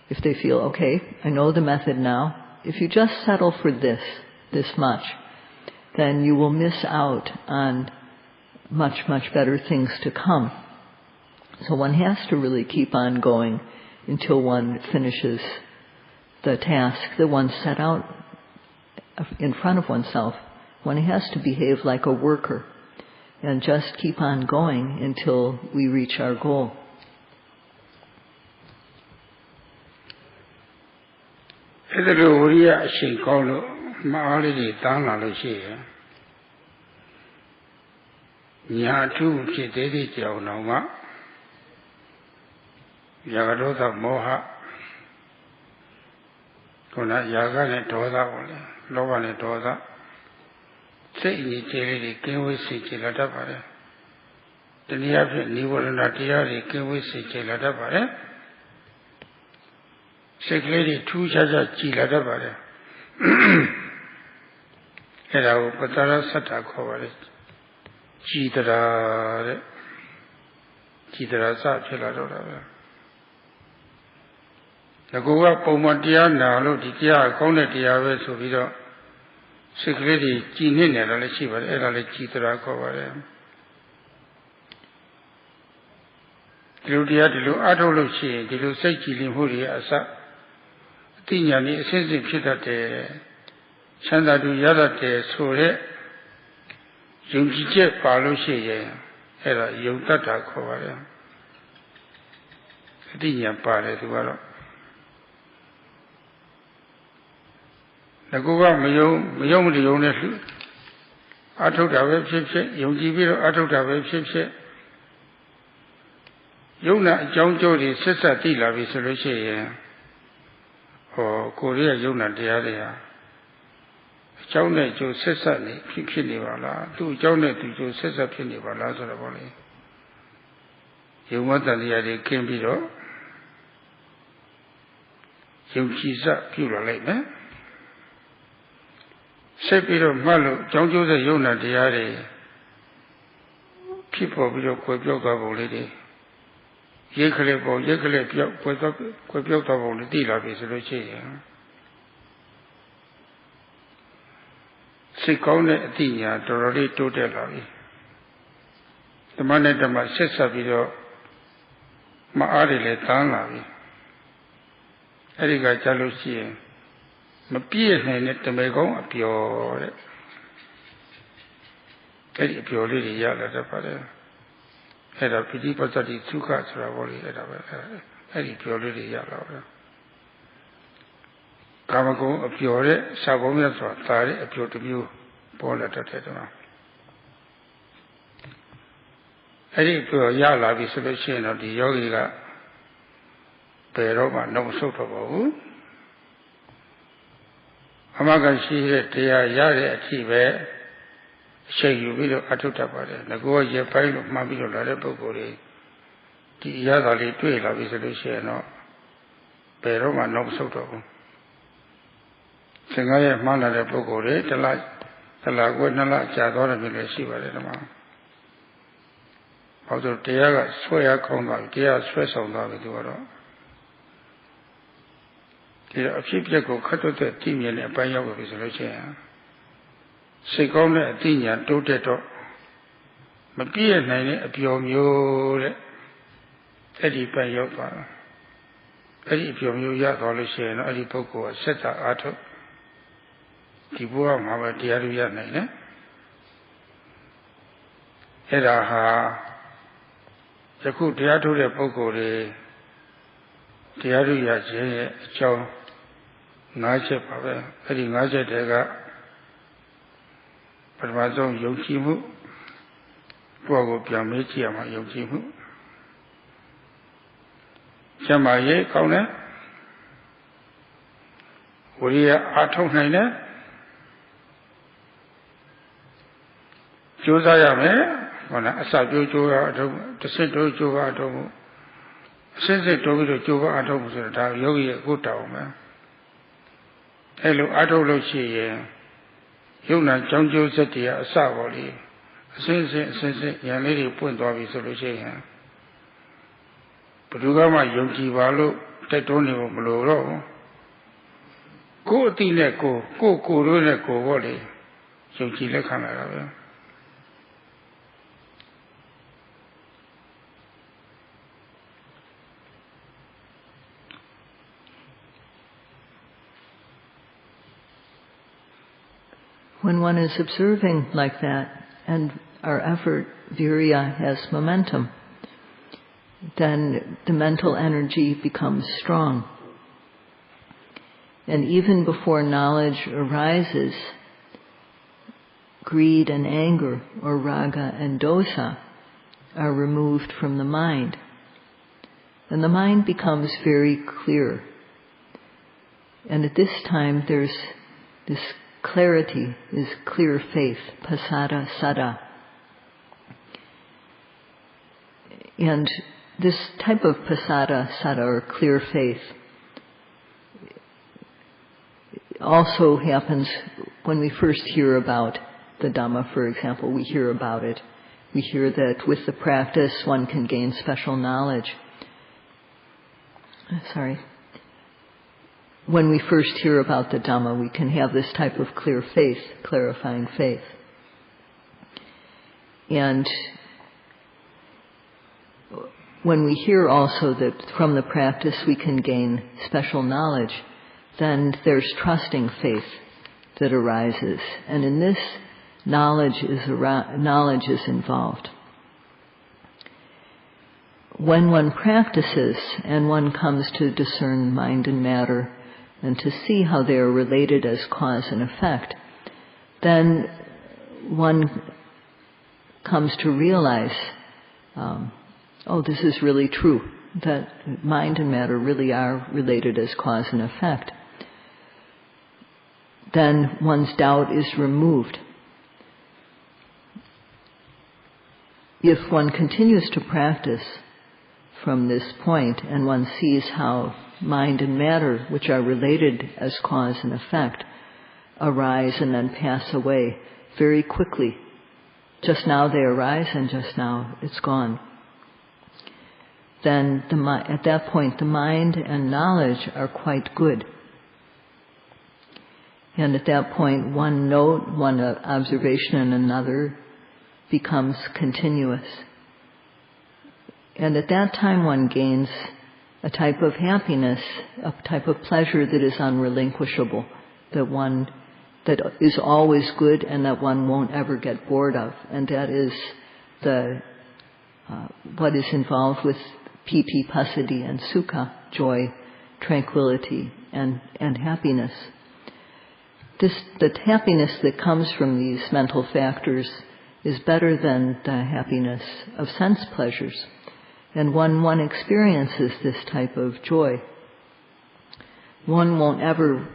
if they feel, okay, I know the method now, if you just settle for this much, then you will miss out on much, much better things to come. So one has to really keep on going until one finishes the task that one set out in front of oneself. One has to behave like a worker and just keep on going until we reach our goal. Edaha Yaku Diatu de Pogore Diadu Yaje Chow Nache Pabe, Edi Nache Dega Padmazo Yokimu, Pogo Piamichiama Yokimu. Chamaye Kaune Uria Atonine Josayame, when I saw Joa, the Central Joa Atom, since they told me to Joa Atom, Yogi good town. Hello, Adolochi, Yuna Jonjo Setia, Savoli, since young lady point of his solution. Purugama Yogi Valo, Tetonio Bloro. Go Tineco, go Runeco Valley, Yogi Lecana. When one is observing like that, and our effort, virya, has momentum, then the mental energy becomes strong. And even before knowledge arises, greed and anger, or raga and dosa, are removed from the mind. And the mind becomes very clear. And at this time there's this clarity, is clear faith, pasada sada. And this type of pasada sada, or clear faith, also happens when we first hear about the Dhamma, for example. We hear about it. We hear that with the practice one can gain special knowledge. When we first hear about the Dhamma, we can have this type of clear faith, clarifying faith. And when we hear also that from the practice we can gain special knowledge, then there's trusting faith that arises. And in this, knowledge is involved. When one practices and one comes to discern mind and matter, and to see how they are related as cause and effect, then one comes to realize, this is really true, that mind and matter really are related as cause and effect. Then one's doubt is removed. If one continues to practice from this point and one sees how mind and matter, which are related as cause and effect, arise and then pass away very quickly. Just now they arise and just now it's gone. Then at that point the mind and knowledge are quite good. And at that point one note, one observation and another becomes continuous. And at that time one gains a type of happiness, a type of pleasure that is unrelinquishable, that is always good and that one won't ever get bored of. And that is what is involved with piti, passaddhi, and sukha, joy, tranquility, and happiness. The happiness that comes from these mental factors is better than the happiness of sense pleasures. And when one experiences this type of joy, one won't ever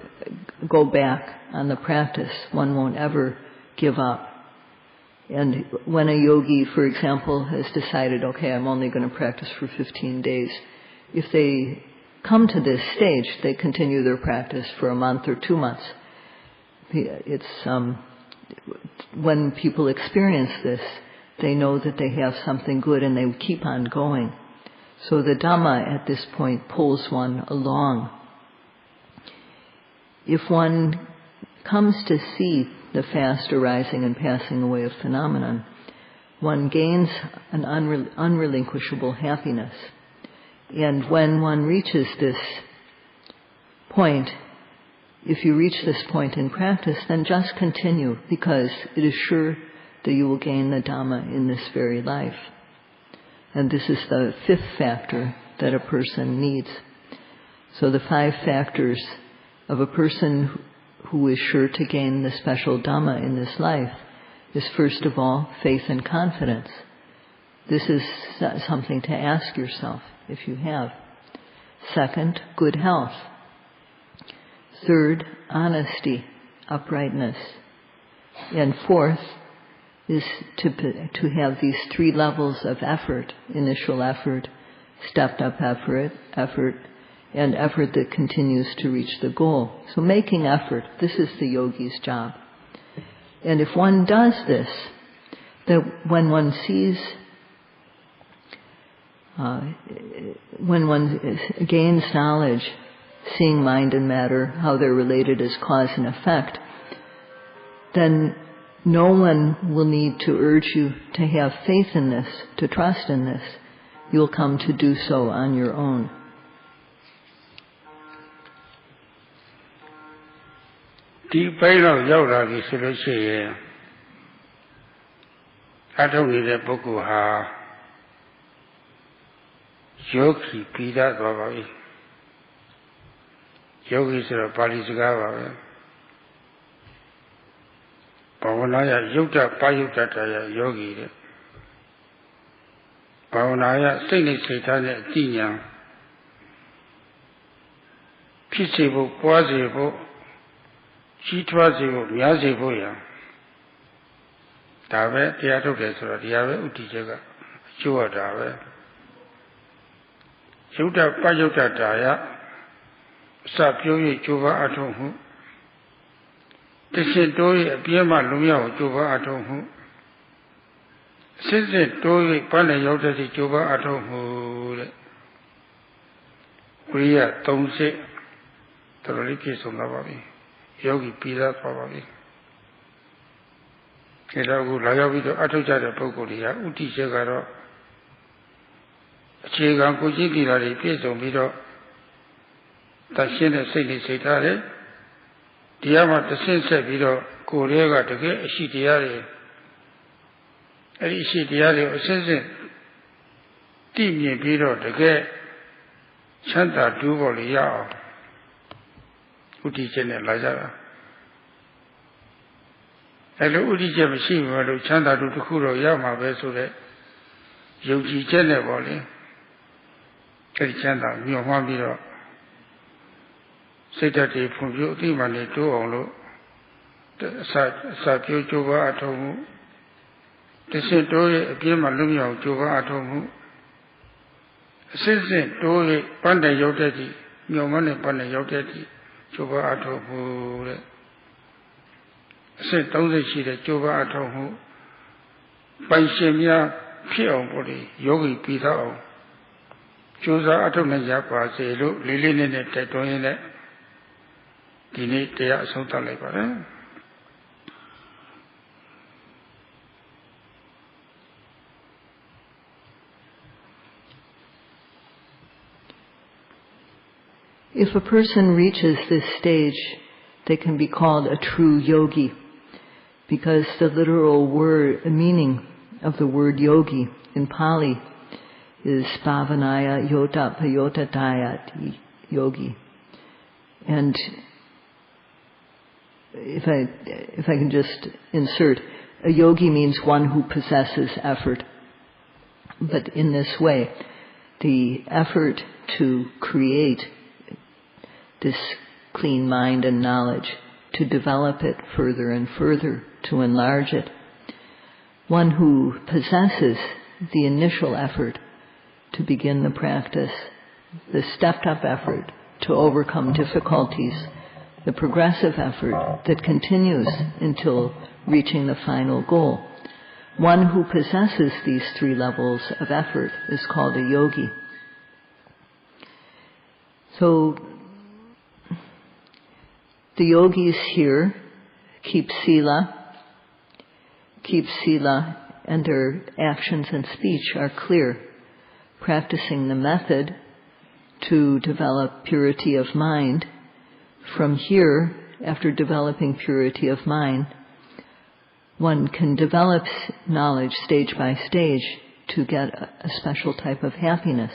go back on the practice. One won't ever give up. And when a yogi, for example, has decided, okay, I'm only going to practice for 15 days, if they come to this stage, they continue their practice for a month or 2 months. When people experience this, they know that they have something good and they keep on going. So the Dhamma at this point pulls one along. If one comes to see the fast arising and passing away of phenomenon, one gains an unrelinquishable happiness. And when one reaches this point, if you reach this point in practice, then just continue, because it is sure that you will gain the Dhamma in this very life. And this is the fifth factor that a person needs. So the 5 factors of a person who is sure to gain the special Dhamma in this life is, first of all, faith and confidence. This is something to ask yourself if you have. Second, good health. Third, honesty, uprightness. And fourth is to have these 3 levels of effort: initial effort, stepped up effort, and effort that continues to reach the goal. So making effort, this is the yogi's job. And if one does this, that when one sees, when one gains knowledge, seeing mind and matter, how they're related as cause and effect, then no one will need to urge you to have faith in this, to trust in this. You'll come to do so on your own. Di pai lo yauk la bi so lo shi yin a thuk nide pukkul ha yogi pi da twa ba bi. Yogi so lo Pali saka ba be. Bhavana ya yutta pa yutta ta ya yogi de. Bhavana ya siat nei siat tha nei ati nyan phit se pho pwa se pho chi thwa se pho mya se pho ya da beတရားထုတ်တယ်ဆိုတော့တရားပဲဥတည်ချက်ကကျိုးရတာပဲယုတ်တပယုတ်တတာယအစပြုံး၍ကျိုးပါအထုံးမှုတရှင်တိုး၍အပြင်းမှလုံရောက်ကျိုးပါအထုံးမှုစစ်စစ်တိုး၍ပန်းနဲ့ရောက်တဲ့စီကျိုးပါအထုံးမှုတဲ့ဝိရိယ3စစ်တော်တော်လေးပြည့်စုံသွားပါပြီယောဂီပြီးသားသွားပါပြီဒါတော့အခုလာရောက်ပြီးတော့အထုတ်ကြတဲ့ပုဂ္ဂိုလ်တွေကဥတီချက်ကတော့အခြေခံကိုကြည့်ကြည့်တာတွေပြည့်စုံပြီးတော့တရှင်းတဲ့စိတ်နဲ့စိတ်ထားတယ်တရားမှတစ်ဆင့်ဆက်ပြီးတော့ကိုယ်ရဲ့ကတကယ်အရှိတရားတွေအဲ့ဒီအရှိတရားတွေအစစ်စစ်တည်မြင်ပြီးတော့တကယ်ချမ်းသာတူးပေါ်လေရအောင်ဥတီချက်နဲ့လာကြတာအဲ့လိုဥတီချက်မရှိဘူးလို့ချမ်းသာတူတစ်ခုတော့ရမှာပဲဆိုတဲ့ယုံကြည်ချက်နဲ့ပေါ့လေအဲ့ဒီချမ်းသာညှော်မှန်းပြီးတော့စိတ်ဓာတ်တွေဖွံ့ဖြိုးအသိမှန်တွေတိုးအောင်လို့အစာပြိုးကြိုးပါအထောက်မှုတရှိတိုးရဲ့အပြင်းမှလွတ်မြောက်ကြိုးပါအထောက်မှုအစစ်စစ်တိုးရဲ့ပန်းတယ်ရောက်တဲ့ဒီညှော်မှန်းနဲ့ပန်းတယ်ရောက်တဲ့ဒီကြိုးပါအထောက်မှုတဲ့အစစ်30ရှိတဲ့ကြိုးပါအထောက်မှုပိုင်ရှင်များဖြစ်အောင်ပေါ့လေယောဂီပြီးသားအောင်ကြိုးစားအထောက်နဲ့ရပါစေလို့လေးလေးနက်နက်တိုက်တွန်းရင်းနဲ့ဒီနေ့တရားအဆုံးသတ်လိုက်ပါရစေ If a person reaches this stage, they can be called a true yogi, because the literal meaning of the word yogi in Pali is Bhavanaya Yota Payotatayati yogi. And if I can just insert, a yogi means one who possesses effort. But in this way, the effort to create this clean mind and knowledge, to develop it further and further, to enlarge it. One who possesses the initial effort to begin the practice, the stepped-up effort to overcome difficulties, the progressive effort that continues until reaching the final goal. One who possesses these 3 levels of effort is called a yogi. So, the yogis here keep sila, and their actions and speech are clear, practicing the method to develop purity of mind. From here, after developing purity of mind, one can develop knowledge stage by stage to get a special type of happiness.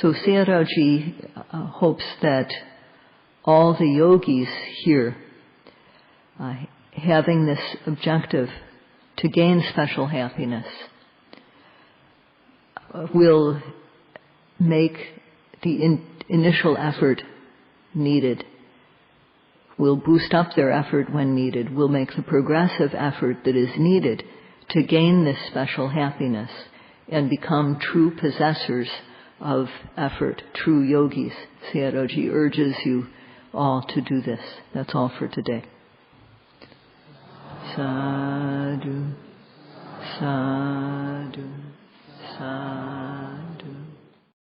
So Sayadawgyi hopes that all the yogis here, having this objective to gain special happiness, will make the initial effort needed, will boost up their effort when needed, will make the progressive effort that is needed to gain this special happiness and become true possessors of effort, true yogis. Sayadawgyi urges you all to do this. That's all for today. Sadhu, sadhu, sadhu.